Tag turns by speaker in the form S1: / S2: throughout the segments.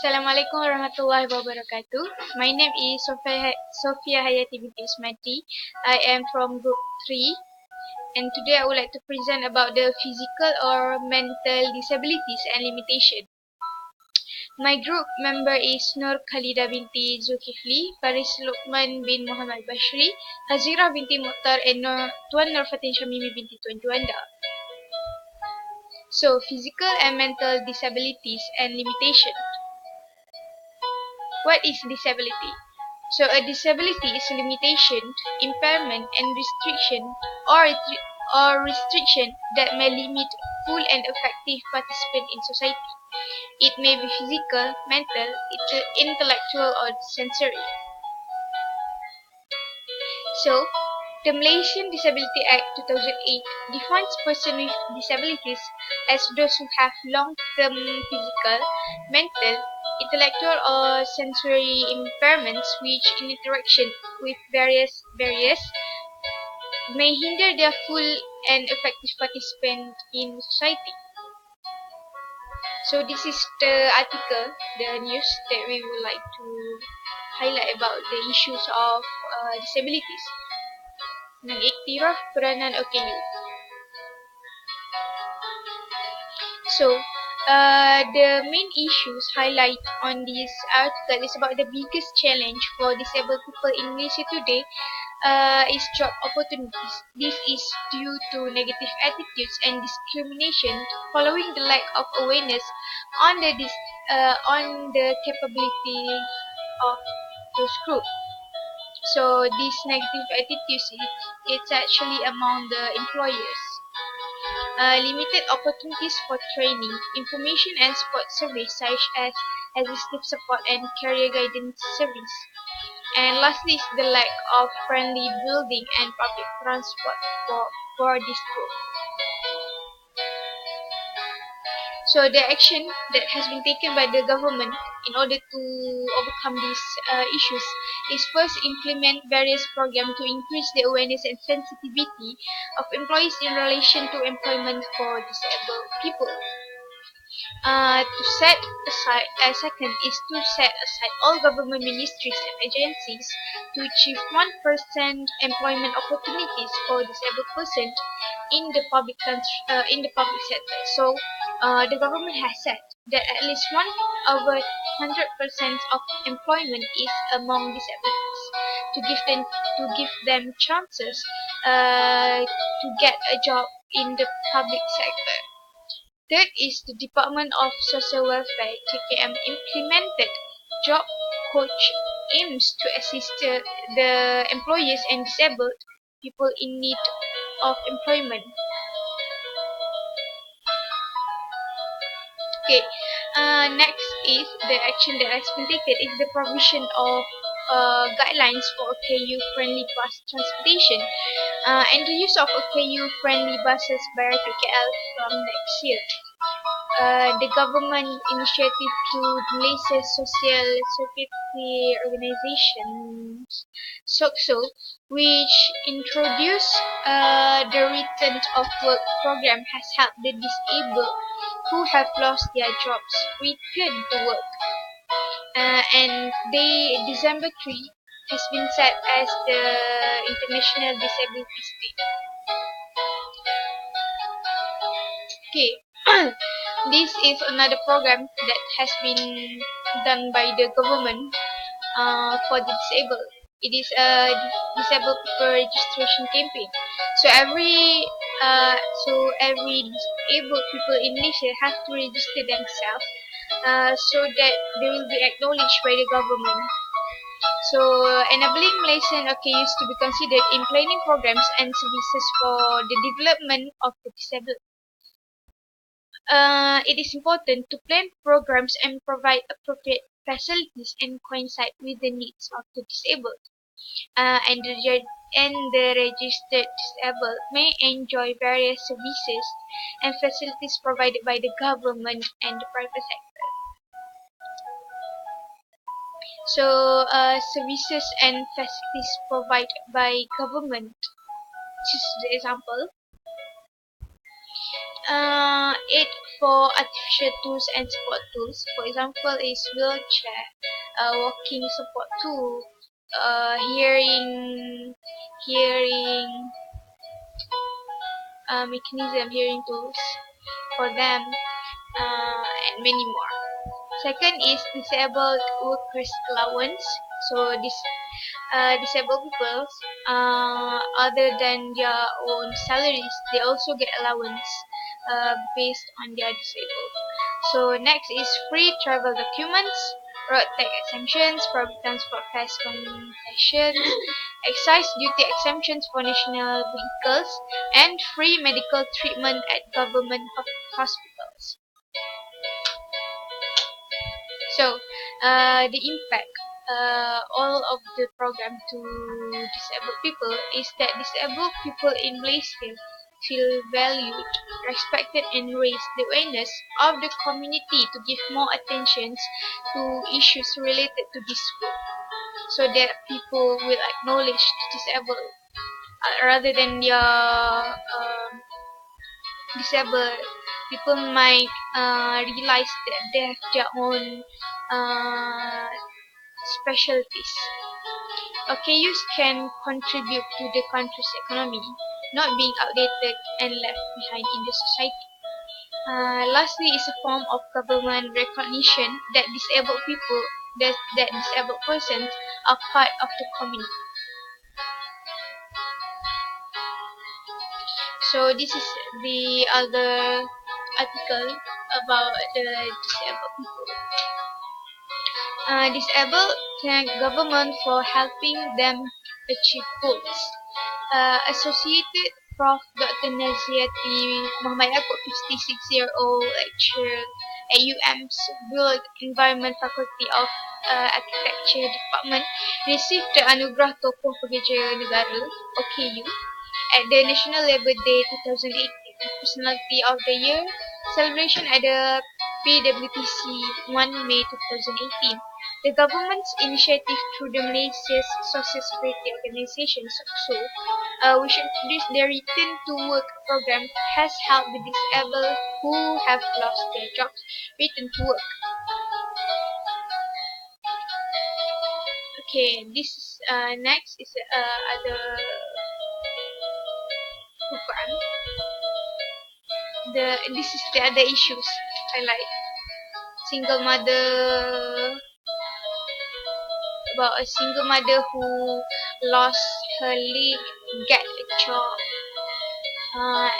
S1: Assalamualaikum warahmatullahi wabarakatuh. My name is Sophia Hayati binti Ismati. I am from Group 3, and today I would like to present about the physical or mental disabilities and limitation. My group member is Nur Khalida binti Zulkifli, Faris Luqman bin Muhammad Bashri, Hazira binti Mukhtar, and Tuan Nur Fatin Shamimi binti Tuan Juanda. So, physical and mental disabilities and limitation. What is disability? So a disability is a limitation, impairment, and restriction or restriction that may limit full and effective participation in society. It may be physical, mental, intellectual, or sensory. So, the Malaysian Disability Act 2008 defines persons with disabilities as those who have long-term physical, mental, intellectual or sensory impairments which in interaction with various barriers may hinder their full and effective participation in society. So this is the article, the news that we would like to highlight about the issues of disabilities. Mengiktiraf peranan OKU. So, the main issues highlight on this article is about the biggest challenge for disabled people in Malaysia today is job opportunities. This is due to negative attitudes and discrimination following the lack of awareness on the capability of those groups. So these negative attitudes it's actually among the employers. Limited opportunities for training, information and support service such as assistive support and career guidance service. And lastly is the lack of friendly building and public transport for this group. So the action that has been taken by the government in order to overcome these issues is first implement various programs to increase the awareness and sensitivity of employees in relation to employment for disabled people. Second is to set aside all government ministries and agencies to achieve 1% employment opportunities for disabled persons in the public sector. So, the government has said that at least 1/100% of employment is among disabled to give them chances to get a job in the public sector. Third is the Department of Social Welfare (TKM) implemented job coach aims to assist the employees and disabled people in need of employment. Okay, next is the action that has been taken is the provision of guidelines for OKU-friendly bus transportation and the use of OKU-friendly buses by KL from next year. The government initiative to Malaysia Social Security Organisation (SOCSO), which introduced the Return of Work program, has helped the disabled who have lost their jobs return to work. And December 3 has been set as the International Disabilities Day. Okay. This is another program that has been done by the government for the disabled. It is a disabled people registration campaign. So every disabled people in Malaysia have to register themselves so that they will be acknowledged by the government. So enabling Malaysian OKUs to be considered in planning programs and services for the development of the disabled. It is important to plan programs and provide appropriate facilities and coincide with the needs of the disabled. And the registered disabled may enjoy various services and facilities provided by the government and the private sector. So, services and facilities provided by government. This is the example. It for artificial tools and support tools. For example, is wheelchair, walking support tool, hearing mechanism, hearing tools for them, and many more. Second is disabled workers allowance. So this disabled people, other than their own salaries, they also get allowance based on their disabled. So next is free travel documents, road tax exemptions, public transport fares concessions, excise duty exemptions for national vehicles, and free medical treatment at government hospitals. So, the impact, all of the program to disabled people is that disabled people in Malaysia feel valued, respected, and raise the awareness of the community to give more attention to issues related to this group, so that people will acknowledge the disabled rather than their disabled people might realize that they have their own uh, specialties. OKUs can contribute to the country's economy, not being outdated and left behind in the society. Lastly, is a form of government recognition that disabled people, that disabled persons are part of the community. So this is the other article about the disabled people. Disabled thank government for helping them achieve goals. Associated Prof. Dr. Naziati Muhammad Yaakob, 56-year-old lecturer at UM's Built Environment Faculty of Architecture Department, received the Anugerah Tokoh Pekerja Negara (OKU) at the National Labour Day 2018 Personality of the Year celebration at the PWTC 1 May 2018. The government's initiative through the Malaysia's Social Security Organisation (SOCSO), which introduced the Return to Work program, has helped the disabled who have lost their jobs return to work. Okay, this is next is other program. This is the other issues highlight. Single mother, about a single mother who lost her leg get a job,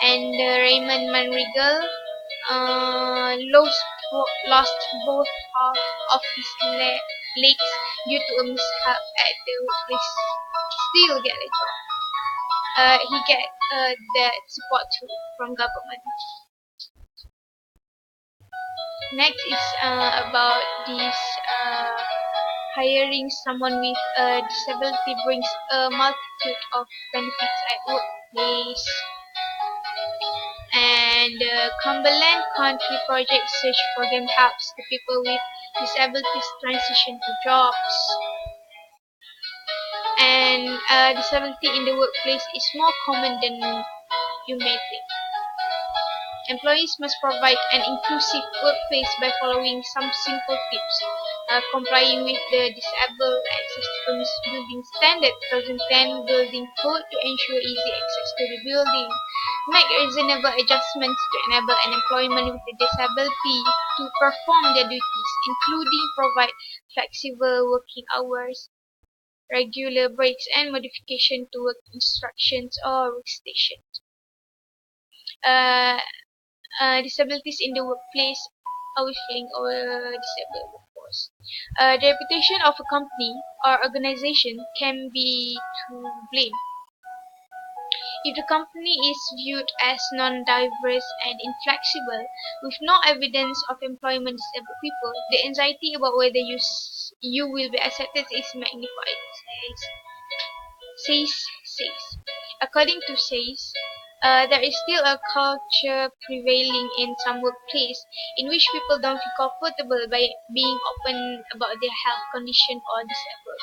S1: and Raymond Manrigal lost both of his legs due to a mishap at the workplace. Still get a job. He get that support too from government. Next is about this hiring someone with a disability brings a multitude of benefits at workplace. And the Cumberland Country Project Search Program helps the people with disabilities transition to jobs. And disability in the workplace is more common than you may think. Employees must provide an inclusive workplace by following some simple tips. Complying with the Disabled Access to Premises Building Standard 2010 Building Code to ensure easy access to the building. Make reasonable adjustments to enable an employment with a disability to perform their duties, including provide flexible working hours, regular breaks, and modification to work instructions or workstations. Uh, Disabilities in the workplace outflowing or disabled workforce. The reputation of a company or organization can be to blame. If the company is viewed as non-diverse and inflexible, with no evidence of employment disabled people, the anxiety about whether you will be accepted is magnified. Says. According to Says, there is still a culture prevailing in some workplace in which people don't feel comfortable by being open about their health condition or disabled.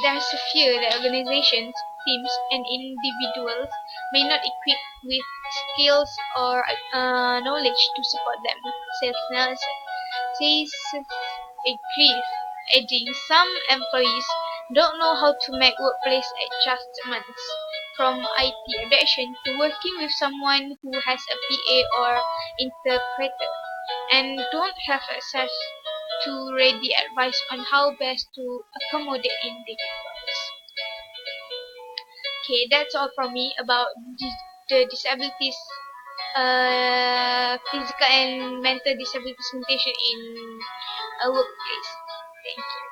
S1: There's a fear that organizations teams and individuals may not equip with skills or knowledge to support them, says Nelson. Says agrees, adding some employees don't know how to make workplace adjustments, from IT adaptation to working with someone who has a PA or interpreter, and don't have access to ready advice on how best to accommodate individuals. Okay, that's all from me about the disabilities, physical and mental disabilities limitation in a workplace. Thank you.